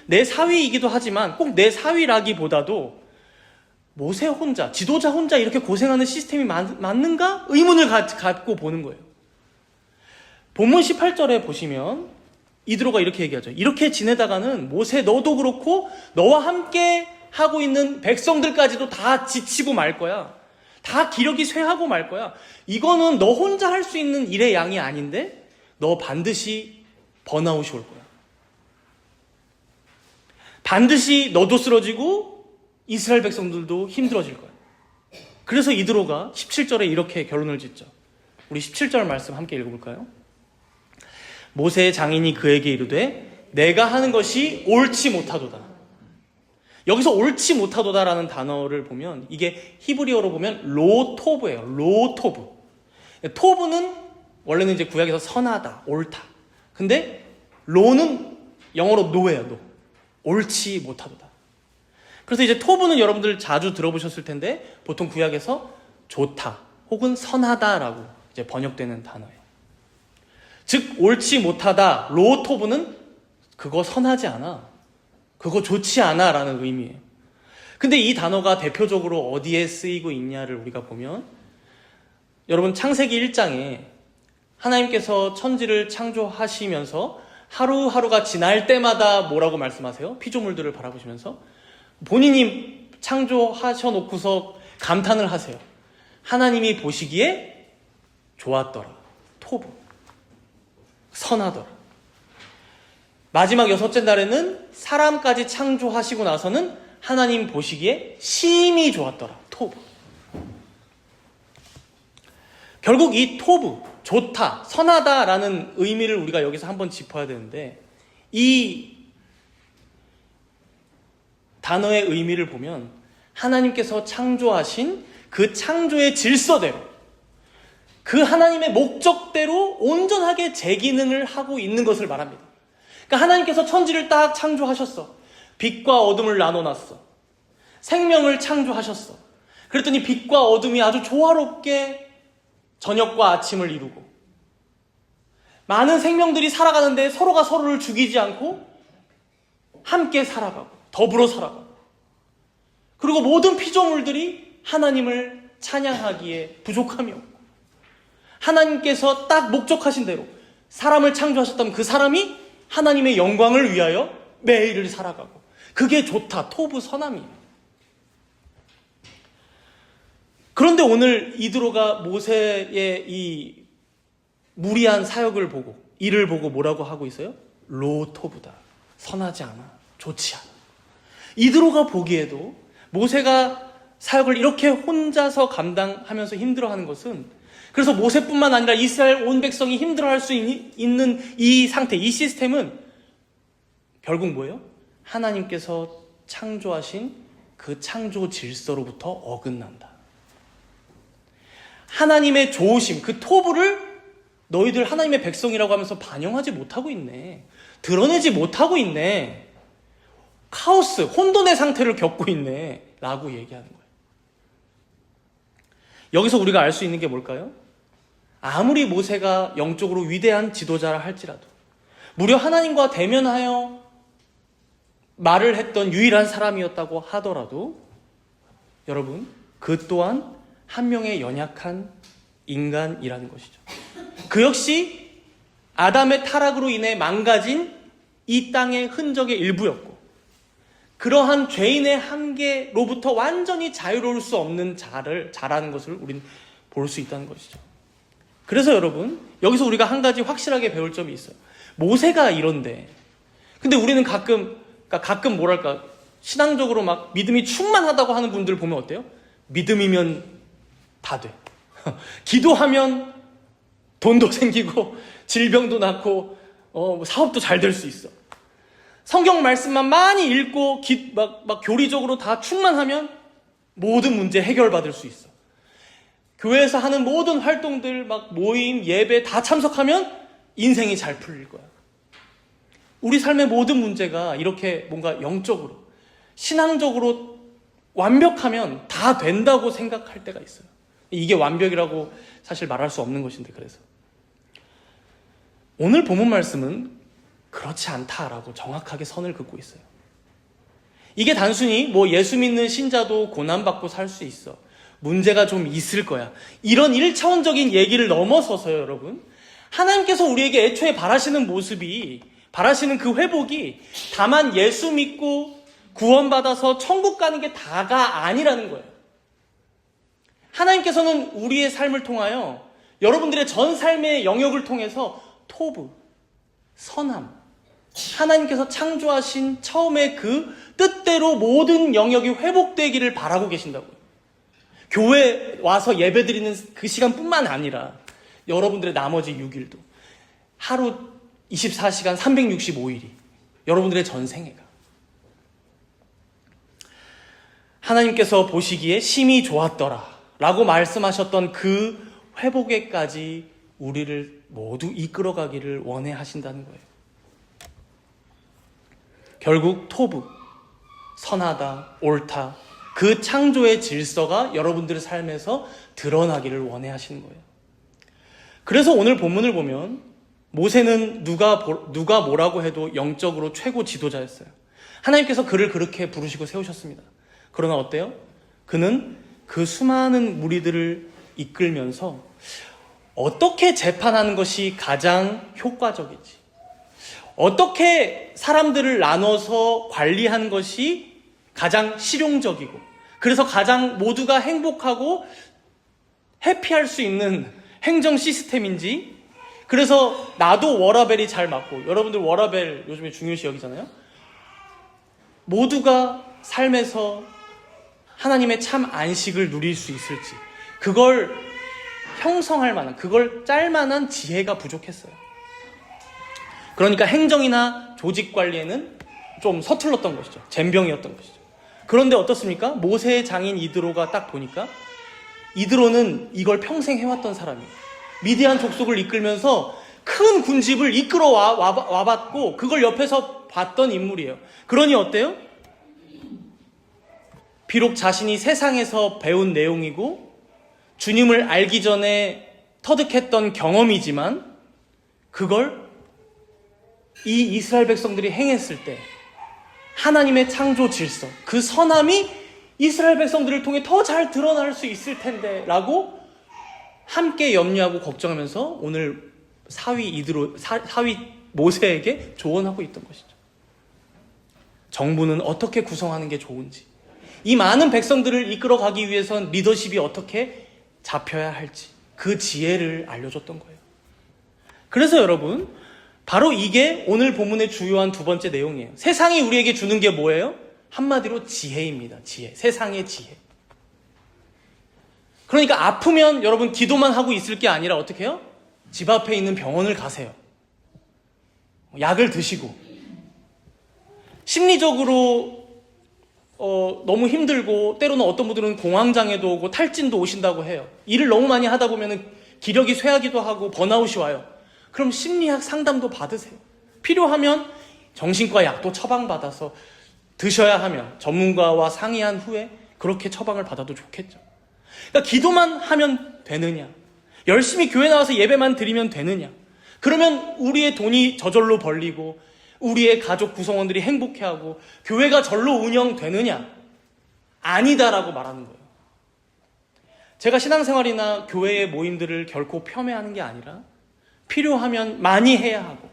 내 사위이기도 하지만 꼭 내 사위라기보다도 모세 혼자, 지도자 혼자 이렇게 고생하는 시스템이 맞는가? 의문을 갖고 보는 거예요. 본문 18절에 보시면 이드로가 이렇게 얘기하죠. 이렇게 지내다가는 모세 너도 그렇고 너와 함께 하고 있는 백성들까지도 다 지치고 말 거야. 다 기력이 쇠하고 말 거야. 이거는 너 혼자 할 수 있는 일의 양이 아닌데 너 반드시 번아웃이 올 거야. 반드시 너도 쓰러지고 이스라엘 백성들도 힘들어질 거야. 그래서 이드로가 17절에 이렇게 결론을 짓죠. 우리 17절 말씀 함께 읽어볼까요? 모세의 장인이 그에게 이르되 내가 하는 것이 옳지 못하도다. 여기서 옳지 못하도다라는 단어를 보면 이게 히브리어로 보면 로토브예요. 로토브. 토브는 원래는 이제 구약에서 선하다, 옳다. 근데 로는 영어로 노예요. 노. 옳지 못하도다. 그래서 이제 토브는 여러분들 자주 들어보셨을 텐데 보통 구약에서 좋다 혹은 선하다라고 이제 번역되는 단어예요. 즉 옳지 못하다, 로토브는 그거 선하지 않아, 그거 좋지 않아 라는 의미예요. 근데 이 단어가 대표적으로 어디에 쓰이고 있냐를 우리가 보면 여러분 창세기 1장에 하나님께서 천지를 창조하시면서 하루하루가 지날 때마다 뭐라고 말씀하세요? 피조물들을 바라보시면서 본인이 창조하셔놓고서 감탄을 하세요. 하나님이 보시기에 좋았더라. 토브. 선하더라. 마지막 6째 날에는 사람까지 창조하시고 나서는 하나님 보시기에 심히 좋았더라. 토브. 결국 이 토브, 좋다, 선하다라는 의미를 우리가 여기서 한번 짚어야 되는데 이 단어의 의미를 보면 하나님께서 창조하신 그 창조의 질서대로 그 하나님의 목적대로 온전하게 제 기능을 하고 있는 것을 말합니다. 그러니까 하나님께서 천지를 딱 창조하셨어. 빛과 어둠을 나눠놨어. 생명을 창조하셨어. 그랬더니 빛과 어둠이 아주 조화롭게 저녁과 아침을 이루고 많은 생명들이 살아가는데 서로가 서로를 죽이지 않고 함께 살아가고 더불어 살아가고 그리고 모든 피조물들이 하나님을 찬양하기에 부족함이 없고 하나님께서 딱 목적하신 대로 사람을 창조하셨다면 그 사람이 하나님의 영광을 위하여 매일을 살아가고 그게 좋다, 토브 선함이에요. 그런데 오늘 이드로가 모세의 이 무리한 사역을 보고 일을 보고 뭐라고 하고 있어요? 로토브다. 선하지 않아. 좋지 않아. 이드로가 보기에도 모세가 사역을 이렇게 혼자서 감당하면서 힘들어하는 것은 그래서 모세뿐만 아니라 이스라엘 온 백성이 힘들어할 수 있는 이 상태, 이 시스템은 결국 뭐예요? 하나님께서 창조하신 그 창조 질서로부터 어긋난다. 하나님의 좋으심, 그 토부를 너희들 하나님의 백성이라고 하면서 반영하지 못하고 있네. 드러내지 못하고 있네. 카오스, 혼돈의 상태를 겪고 있네. 라고 얘기하는 거예요. 여기서 우리가 알 수 있는 게 뭘까요? 아무리 모세가 영적으로 위대한 지도자라 할지라도, 무려 하나님과 대면하여 말을 했던 유일한 사람이었다고 하더라도, 여러분, 그 또한 한 명의 연약한 인간이라는 것이죠. 그 역시 아담의 타락으로 인해 망가진 이 땅의 흔적의 일부였고, 그러한 죄인의 한계로부터 완전히 자유로울 수 없는 자라는 것을 우리는 볼 수 있다는 것이죠. 그래서 여러분, 여기서 우리가 한 가지 확실하게 배울 점이 있어요. 모세가 이런데, 근데 우리는 가끔 뭐랄까, 신앙적으로 막 믿음이 충만하다고 하는 분들 보면 어때요? 믿음이면 다 돼. 기도하면 돈도 생기고 질병도 낫고 사업도 잘 될 수 있어. 성경 말씀만 많이 읽고 막 교리적으로 다 충만하면 모든 문제 해결받을 수 있어. 교회에서 하는 모든 활동들, 막 모임, 예배 다 참석하면 인생이 잘 풀릴 거야. 우리 삶의 모든 문제가 이렇게 뭔가 영적으로, 신앙적으로 완벽하면 다 된다고 생각할 때가 있어요. 이게 완벽이라고 사실 말할 수 없는 것인데, 그래서 오늘 본문 말씀은 그렇지 않다라고 정확하게 선을 긋고 있어요. 이게 단순히 뭐 예수 믿는 신자도 고난받고 살 수 있어, 문제가 좀 있을 거야, 이런 1차원적인 얘기를 넘어서서요, 여러분, 하나님께서 우리에게 애초에 바라시는 모습이, 바라시는 그 회복이 다만 예수 믿고 구원받아서 천국 가는 게 다가 아니라는 거예요. 하나님께서는 우리의 삶을 통하여, 여러분들의 전 삶의 영역을 통해서 토부, 선함, 하나님께서 창조하신 처음의 그 뜻대로 모든 영역이 회복되기를 바라고 계신다고요. 교회 와서 예배드리는 그 시간뿐만 아니라 여러분들의 나머지 6일도, 하루 24시간 365일이 여러분들의 전생애가 하나님께서 보시기에 심히 좋았더라 라고 말씀하셨던 그 회복에까지 우리를 모두 이끌어가기를 원해 하신다는 거예요. 결국 토부, 선하다, 옳다, 그 창조의 질서가 여러분들의 삶에서 드러나기를 원해 하시는 거예요. 그래서 오늘 본문을 보면 모세는 누가 뭐라고 해도 영적으로 최고 지도자였어요. 하나님께서 그를 그렇게 부르시고 세우셨습니다. 그러나 어때요? 그는 그 수많은 무리들을 이끌면서 어떻게 재판하는 것이 가장 효과적이지, 어떻게 사람들을 나눠서 관리하는 것이 가장 실용적이고, 그래서 가장 모두가 행복하고 해피할 수 있는 행정 시스템인지, 그래서 나도 워라벨이 잘 맞고, 여러분들 워라벨 요즘에 중요시 여기잖아요. 모두가 삶에서 하나님의 참 안식을 누릴 수 있을지, 그걸 형성할 만한, 그걸 짤 만한 지혜가 부족했어요. 그러니까 행정이나 조직 관리에는 좀 서툴렀던 것이죠. 젬병이었던 것이죠. 그런데 어떻습니까? 모세의 장인 이드로가 딱 보니까, 이드로는 이걸 평생 해왔던 사람이에요. 미디안 족속을 이끌면서 큰 군집을 이끌어 와봤고, 그걸 옆에서 봤던 인물이에요. 그러니 어때요? 비록 자신이 세상에서 배운 내용이고 주님을 알기 전에 터득했던 경험이지만, 그걸 이 이스라엘 백성들이 행했을 때 하나님의 창조 질서, 그 선함이 이스라엘 백성들을 통해 더 잘 드러날 수 있을 텐데 라고 함께 염려하고 걱정하면서 오늘 사위 모세에게 조언하고 있던 것이죠. 정부는 어떻게 구성하는 게 좋은지, 이 많은 백성들을 이끌어가기 위해선 리더십이 어떻게 잡혀야 할지, 그 지혜를 알려줬던 거예요. 그래서 여러분, 바로 이게 오늘 본문의 주요한 두 번째 내용이에요. 세상이 우리에게 주는 게 뭐예요? 한마디로 지혜입니다. 지혜. 세상의 지혜. 그러니까 아프면 여러분 기도만 하고 있을 게 아니라 어떻게 해요? 집 앞에 있는 병원을 가세요. 약을 드시고. 심리적으로 너무 힘들고, 때로는 어떤 분들은 공황장애도 오고 탈진도 오신다고 해요. 일을 너무 많이 하다 보면 기력이 쇠하기도 하고 번아웃이 와요. 그럼 심리학 상담도 받으세요. 필요하면 정신과 약도 처방받아서 드셔야 하면 전문가와 상의한 후에 그렇게 처방을 받아도 좋겠죠. 그러니까 기도만 하면 되느냐? 열심히 교회 나와서 예배만 드리면 되느냐? 그러면 우리의 돈이 저절로 벌리고 우리의 가족 구성원들이 행복해하고 교회가 절로 운영되느냐? 아니다라고 말하는 거예요. 제가 신앙생활이나 교회의 모임들을 결코 폄훼하는 게 아니라 필요하면 많이 해야 하고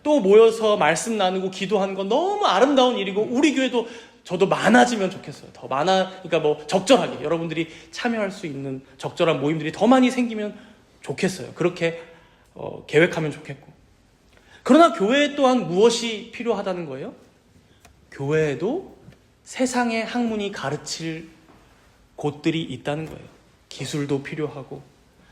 또 모여서 말씀 나누고 기도하는 건 너무 아름다운 일이고 우리 교회도 저도 많아지면 좋겠어요. 더 그러니까 뭐 적절하게 여러분들이 참여할 수 있는 적절한 모임들이 더 많이 생기면 좋겠어요. 그렇게 계획하면 좋겠고. 그러나 교회 또한 무엇이 필요하다는 거예요? 교회에도 세상의 학문이 가르칠 곳들이 있다는 거예요. 기술도 필요하고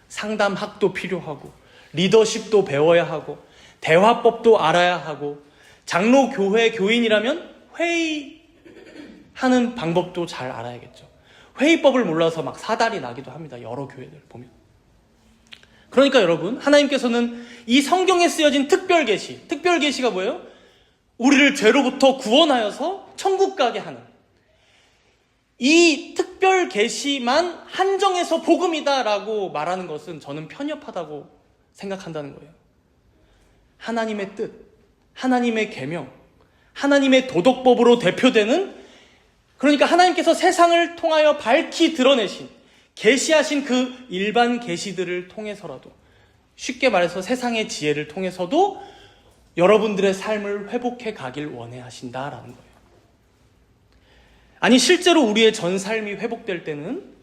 상담학도 필요하고 리더십도 배워야 하고 대화법도 알아야 하고 장로 교회 교인이라면 회의하는 방법도 잘 알아야겠죠. 회의법을 몰라서 막 사달이 나기도 합니다. 여러 교회들 보면. 그러니까 여러분, 하나님께서는 이 성경에 쓰여진 특별 계시가 뭐예요? 우리를 죄로부터 구원하여서 천국 가게 하는 이 특별 계시만 한정해서 복음이다라고 말하는 것은 저는 편협하다고 생각한다는 거예요. 하나님의 뜻, 하나님의 계명, 하나님의 도덕법으로 대표되는, 그러니까 하나님께서 세상을 통하여 밝히 드러내신 계시하신 그 일반 계시들을 통해서라도, 쉽게 말해서 세상의 지혜를 통해서도 여러분들의 삶을 회복해 가길 원하신다라는 거예요. 아니, 실제로 우리의 전 삶이 회복될 때는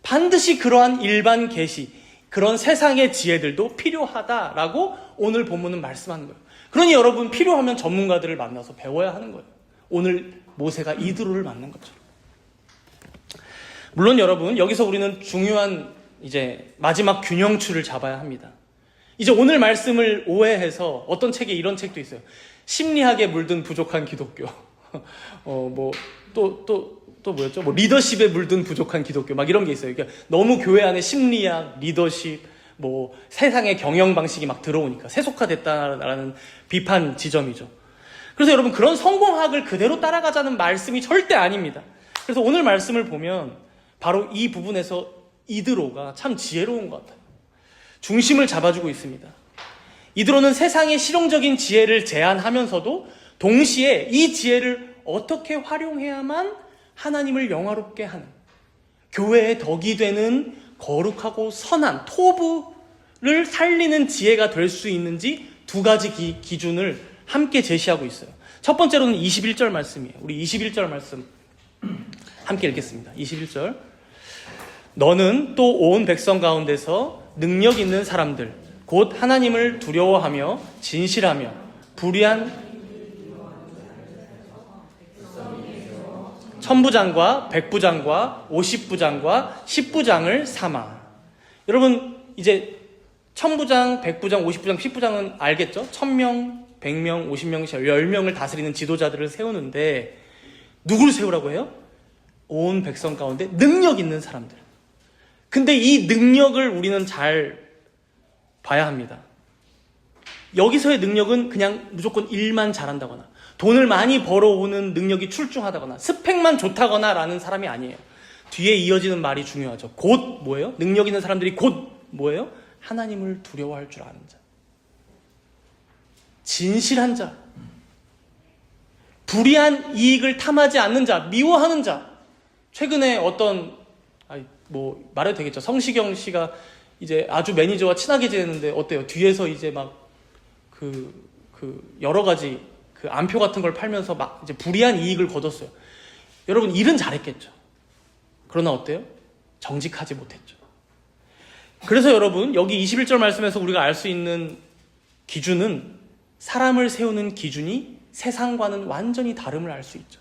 반드시 그러한 일반 계시, 그런 세상의 지혜들도 필요하다라고 오늘 본문은 말씀하는 거예요. 그러니 여러분, 필요하면 전문가들을 만나서 배워야 하는 거예요. 오늘 모세가 이드로를 만난 것처럼. 물론 여러분, 여기서 우리는 중요한 이제 마지막 균형추를 잡아야 합니다. 이제 오늘 말씀을 오해해서 어떤 책에 이런 책도 있어요. 심리학에 물든 부족한 기독교. 또 뭐였죠? 리더십에 물든 부족한 기독교. 막 이런 게 있어요. 그러니까 너무 교회 안에 심리학, 리더십, 세상의 경영 방식이 막 들어오니까 세속화됐다라는 비판 지점이죠. 그래서 여러분, 그런 성공학을 그대로 따라가자는 말씀이 절대 아닙니다. 그래서 오늘 말씀을 보면 바로 이 부분에서 이드로가 참 지혜로운 것 같아요. 중심을 잡아주고 있습니다. 이드로는 세상의 실용적인 지혜를 제안하면서도 동시에 이 지혜를 어떻게 활용해야만 하나님을 영화롭게 하는, 교회의 덕이 되는 거룩하고 선한 토부를 살리는 지혜가 될 수 있는지 두 가지 기준을 함께 제시하고 있어요. 첫 번째로는 21절 말씀이에요. 우리 21절 말씀 함께 읽겠습니다. 21절. 너는 또 온 백성 가운데서 능력 있는 사람들, 곧 하나님을 두려워하며 진실하며 불의한 천부장과 백부장과 50부장과 10부장을 삼아. 여러분, 이제 천부장, 백부장, 50부장, 10부장은 알겠죠? 1000명, 100명, 50명, 10명을 다스리는 지도자들을 세우는데 누구를 세우라고 해요? 온 백성 가운데 능력 있는 사람들. 근데 이 능력을 우리는 잘 봐야 합니다. 여기서의 능력은 그냥 무조건 일만 잘한다거나 돈을 많이 벌어오는 능력이 출중하다거나 스펙만 좋다거나 라는 사람이 아니에요. 뒤에 이어지는 말이 중요하죠. 곧 뭐예요? 능력 있는 사람들이 곧 뭐예요? 하나님을 두려워할 줄 아는 자, 진실한 자, 불의한 이익을 탐하지 않는 자, 미워하는 자. 최근에 말해도 되겠죠. 성시경 씨가 이제 아주 매니저와 친하게 지냈는데 어때요? 뒤에서 이제 막 여러 가지 안표 같은 걸 팔면서 막 이제 불이한 이익을 거뒀어요. 여러분, 일은 잘했겠죠. 그러나 어때요? 정직하지 못했죠. 그래서 여러분, 여기 21절 말씀에서 우리가 알 수 있는 기준은, 사람을 세우는 기준이 세상과는 완전히 다름을 알 수 있죠.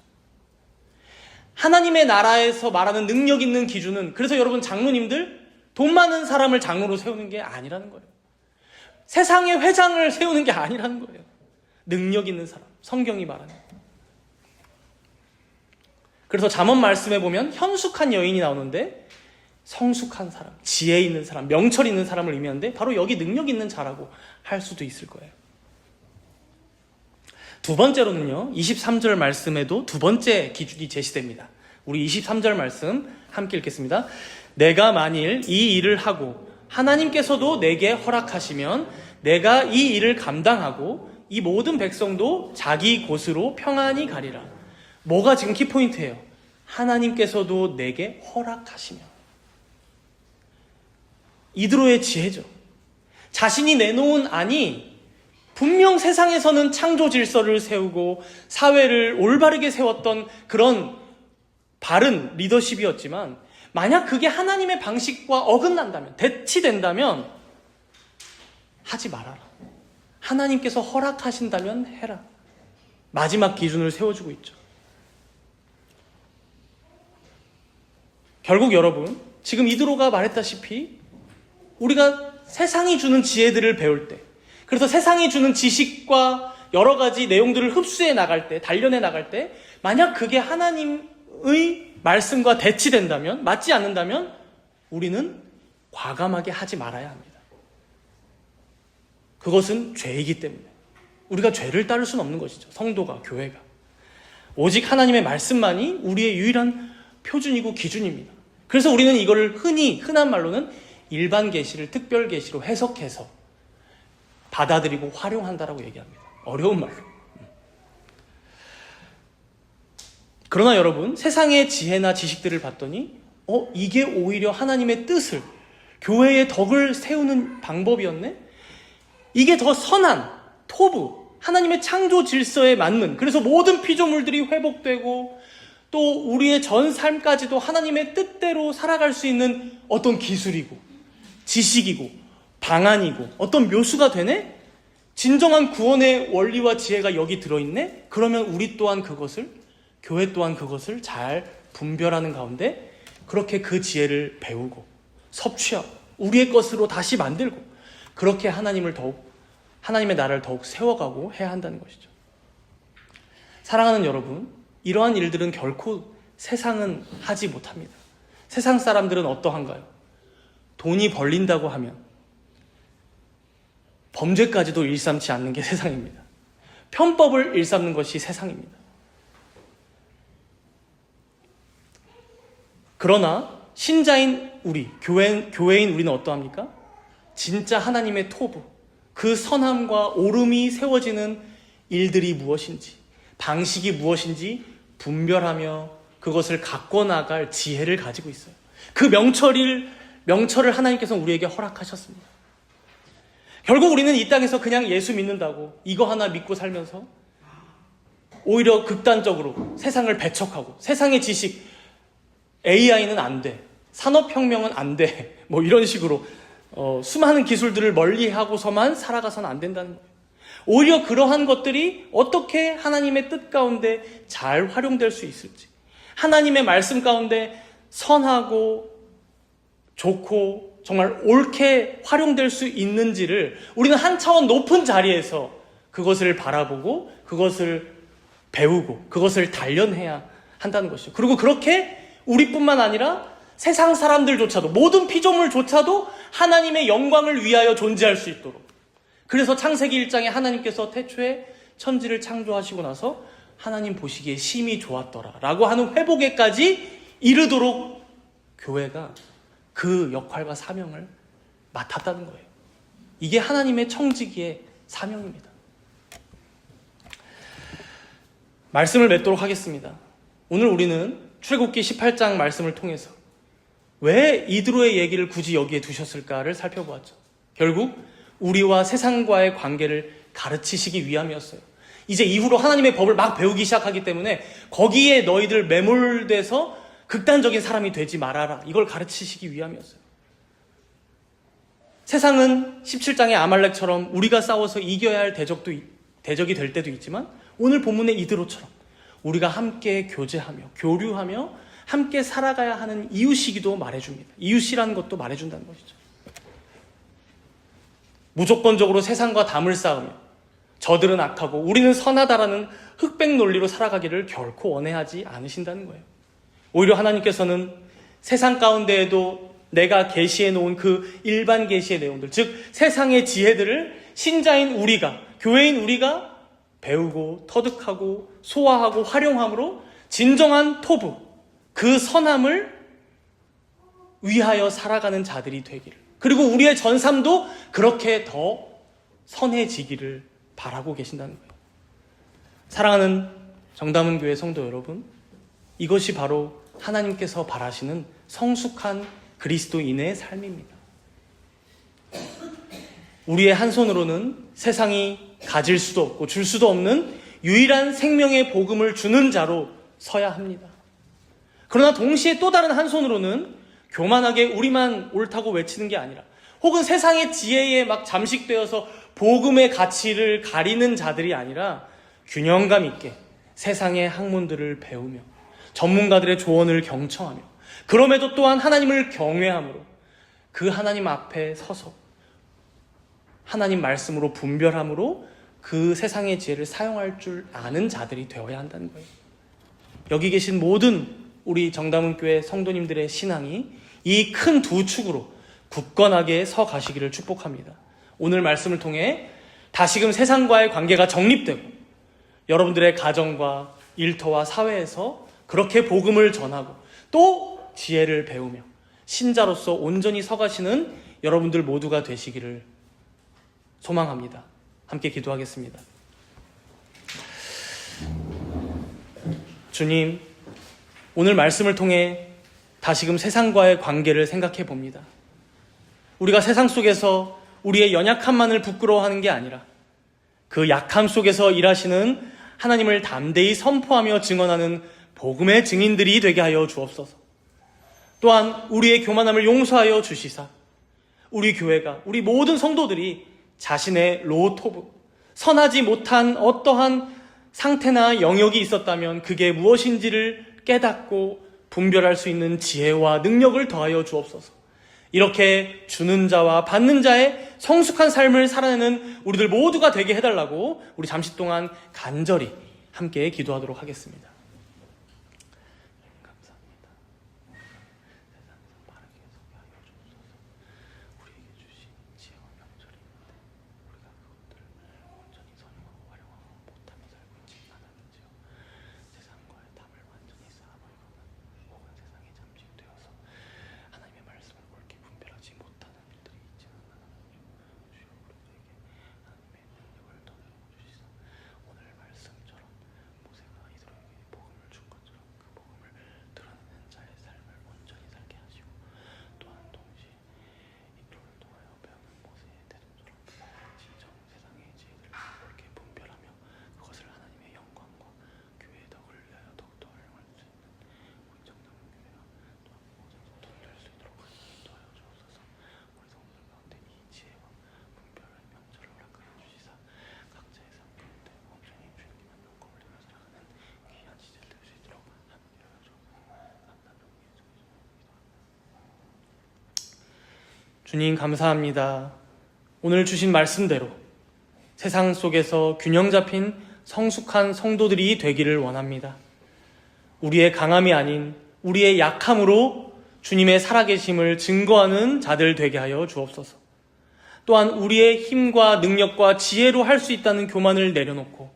하나님의 나라에서 말하는 능력 있는 기준은, 그래서 여러분, 장로님들 돈 많은 사람을 장로로 세우는 게 아니라는 거예요. 세상의 회장을 세우는 게 아니라는 거예요. 능력 있는 사람, 성경이 말하는. 그래서 잠언 말씀에 보면 현숙한 여인이 나오는데 성숙한 사람, 지혜 있는 사람, 명철 있는 사람을 의미하는데 바로 여기 능력 있는 자라고 할 수도 있을 거예요. 두 번째로는요, 23절 말씀에도 두 번째 기준이 제시됩니다. 우리 23절 말씀 함께 읽겠습니다. 내가 만일 이 일을 하고 하나님께서도 내게 허락하시면 내가 이 일을 감당하고 이 모든 백성도 자기 곳으로 평안히 가리라. 뭐가 지금 키포인트예요? 하나님께서도 내게 허락하시면. 이드로의 지혜죠. 자신이 내놓은 안이 분명 세상에서는 창조 질서를 세우고 사회를 올바르게 세웠던 그런 바른 리더십이었지만 만약 그게 하나님의 방식과 어긋난다면, 대치된다면 하지 말아라. 하나님께서 허락하신다면 해라. 마지막 기준을 세워주고 있죠. 결국 여러분, 지금 이드로가 말했다시피 우리가 세상이 주는 지혜들을 배울 때, 그래서 세상이 주는 지식과 여러 가지 내용들을 흡수해 나갈 때, 단련해 나갈 때, 만약 그게 하나님의 말씀과 대치된다면, 맞지 않는다면 우리는 과감하게 하지 말아야 합니다. 그것은 죄이기 때문에 우리가 죄를 따를 수는 없는 것이죠. 성도가, 교회가. 오직 하나님의 말씀만이 우리의 유일한 표준이고 기준입니다. 그래서 우리는 이거를 흔한 말로는 일반 계시를 특별 계시로 해석해서 받아들이고 활용한다라고 얘기합니다. 어려운 말로. 그러나 여러분, 세상의 지혜나 지식들을 봤더니 이게 오히려 하나님의 뜻을, 교회의 덕을 세우는 방법이었네? 이게 더 선한 토부, 하나님의 창조 질서에 맞는, 그래서 모든 피조물들이 회복되고 또 우리의 전 삶까지도 하나님의 뜻대로 살아갈 수 있는 어떤 기술이고 지식이고 방안이고 어떤 묘수가 되네? 진정한 구원의 원리와 지혜가 여기 들어있네? 그러면 우리 또한 그것을, 교회 또한 그것을 잘 분별하는 가운데 그렇게 그 지혜를 배우고 섭취하고 우리의 것으로 다시 만들고 그렇게 하나님의 나라를 더욱 세워가고 해야 한다는 것이죠. 사랑하는 여러분, 이러한 일들은 결코 세상은 하지 못합니다. 세상 사람들은 어떠한가요? 돈이 벌린다고 하면 범죄까지도 일삼지 않는 게 세상입니다. 편법을 일삼는 것이 세상입니다. 그러나 신자인 우리, 교회인 우리는 어떠합니까? 진짜 하나님의 토부, 그 선함과 오름이 세워지는 일들이 무엇인지, 방식이 무엇인지 분별하며 그것을 갖고 나갈 지혜를 가지고 있어요. 그 명철을 하나님께서 우리에게 허락하셨습니다. 결국 우리는 이 땅에서 그냥 예수 믿는다고 이거 하나 믿고 살면서 오히려 극단적으로 세상을 배척하고 세상의 지식, AI는 안 돼, 산업혁명은 안 돼, 뭐 이런 식으로 수많은 기술들을 멀리하고서만 살아가서는 안 된다는 거예요. 오히려 그러한 것들이 어떻게 하나님의 뜻 가운데 잘 활용될 수 있을지, 하나님의 말씀 가운데 선하고 좋고 정말 옳게 활용될 수 있는지를 우리는 한 차원 높은 자리에서 그것을 바라보고 그것을 배우고 그것을 단련해야 한다는 것이죠. 그리고 그렇게 우리뿐만 아니라 세상 사람들조차도, 모든 피조물조차도 하나님의 영광을 위하여 존재할 수 있도록, 그래서 창세기 1장에 하나님께서 태초에 천지를 창조하시고 나서 하나님 보시기에 심히 좋았더라 라고 하는 회복에까지 이르도록 교회가 그 역할과 사명을 맡았다는 거예요. 이게 하나님의 청지기의 사명입니다. 말씀을 맺도록 하겠습니다. 오늘 우리는 출애굽기 18장 말씀을 통해서 왜 이드로의 얘기를 굳이 여기에 두셨을까를 살펴보았죠. 결국 우리와 세상과의 관계를 가르치시기 위함이었어요. 이제 이후로 하나님의 법을 막 배우기 시작하기 때문에 거기에 너희들 매몰돼서 극단적인 사람이 되지 말아라, 이걸 가르치시기 위함이었어요. 세상은 17장의 아말렉처럼 우리가 싸워서 이겨야 할 대적이 될 때도 있지만 오늘 본문의 이드로처럼 우리가 함께 교제하며 교류하며 함께 살아가야 하는 이웃이기도 말해줍니다. 이웃이라는 것도 말해준다는 것이죠. 무조건적으로 세상과 담을 쌓으며 저들은 악하고 우리는 선하다라는 흑백 논리로 살아가기를 결코 원해하지 않으신다는 거예요. 오히려 하나님께서는 세상 가운데에도 내가 계시해 놓은 그 일반 계시의 내용들, 즉 세상의 지혜들을 신자인 우리가, 교회인 우리가 배우고 터득하고 소화하고 활용함으로 진정한 토부, 그 선함을 위하여 살아가는 자들이 되기를, 그리고 우리의 전삼도 그렇게 더 선해지기를 바라고 계신다는 거예요. 사랑하는 정담은 교회 성도 여러분, 이것이 바로 하나님께서 바라시는 성숙한 그리스도인의 삶입니다. 우리의 한 손으로는 세상이 가질 수도 없고 줄 수도 없는 유일한 생명의 복음을 주는 자로 서야 합니다. 그러나 동시에 또 다른 한 손으로는 교만하게 우리만 옳다고 외치는 게 아니라, 혹은 세상의 지혜에 막 잠식되어서 복음의 가치를 가리는 자들이 아니라 균형감 있게 세상의 학문들을 배우며 전문가들의 조언을 경청하며, 그럼에도 또한 하나님을 경외함으로 그 하나님 앞에 서서 하나님 말씀으로 분별함으로 그 세상의 지혜를 사용할 줄 아는 자들이 되어야 한다는 거예요. 여기 계신 모든 우리 정담은교회 성도님들의 신앙이 이 큰 두 축으로 굳건하게 서 가시기를 축복합니다. 오늘 말씀을 통해 다시금 세상과의 관계가 정립되고 여러분들의 가정과 일터와 사회에서 그렇게 복음을 전하고 또 지혜를 배우며 신자로서 온전히 서가시는 여러분들 모두가 되시기를 소망합니다. 함께 기도하겠습니다. 주님, 오늘 말씀을 통해 다시금 세상과의 관계를 생각해 봅니다. 우리가 세상 속에서 우리의 연약함만을 부끄러워하는 게 아니라 그 약함 속에서 일하시는 하나님을 담대히 선포하며 증언하는 복음의 증인들이 되게 하여 주옵소서. 또한 우리의 교만함을 용서하여 주시사 우리 교회가, 우리 모든 성도들이 자신의 로토브, 선하지 못한 어떠한 상태나 영역이 있었다면 그게 무엇인지를 깨닫고 분별할 수 있는 지혜와 능력을 더하여 주옵소서. 이렇게 주는 자와 받는 자의 성숙한 삶을 살아내는 우리들 모두가 되게 해달라고 우리 잠시 동안 간절히 함께 기도하도록 하겠습니다. 감사합니다. 세상에서 바르게 서게 하여 주옵소서. 우리에게 주신 지혜와 명철이 있는데 우리가 그것들을 온전히 선용하고 활용하고 못하며 살고 있지 않았는지요. 세상과의 담을 완전히 쌓아버리거나 혹은 세상에 잠식되어서 하나님의 말씀을 옳게 분별하지 못하는 일들이 있지 않았는지요. 주여, 우리에게 하나님의 능력을 더하여 주시사 오늘 말씀처럼 모세가 이스라엘에게 복음을 준 것처럼 그 복음을 드러내는 자의 삶을 온전히 살게 하시고, 또한 동시에 이로를 통하여 배우는 모세의 태도처럼 진정 세상의 지혜들을 옳게 분별하며 그것을 하나님의 영광과 교회의 덕을 위하여 더욱더 활용할 수 있는 우리 정담은 교회가 또한 모든 성도들 될 수 있도록 인도하여 주옵소서. 우리 성도들 가운데 이 지혜와 분별의 명철을 허락하여 주시사 각자의 삶 가운데 온전히 주님께만 영광을 돌려 살아가는 귀한 시절 될 수 있도록 함께하여 주옵소서. 감사합니다. 주님, 감사합니다. 오늘 주신 말씀대로 세상 속에서 균형 잡힌 성숙한 성도들이 되기를 원합니다. 우리의 강함이 아닌 우리의 약함으로 주님의 살아계심을 증거하는 자들 되게 하여 주옵소서. 또한 우리의 힘과 능력과 지혜로 할 수 있다는 교만을 내려놓고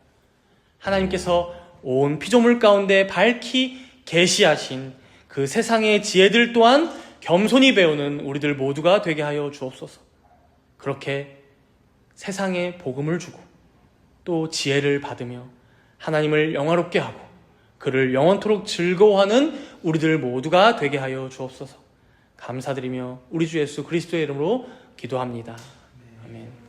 하나님께서 온 피조물 가운데 밝히 계시하신 그 세상의 지혜들 또한 겸손히 배우는 우리들 모두가 되게 하여 주옵소서. 그렇게 세상에 복음을 주고 또 지혜를 받으며 하나님을 영화롭게 하고 그를 영원토록 즐거워하는 우리들 모두가 되게 하여 주옵소서. 감사드리며 우리 주 예수 그리스도의 이름으로 기도합니다. 아멘.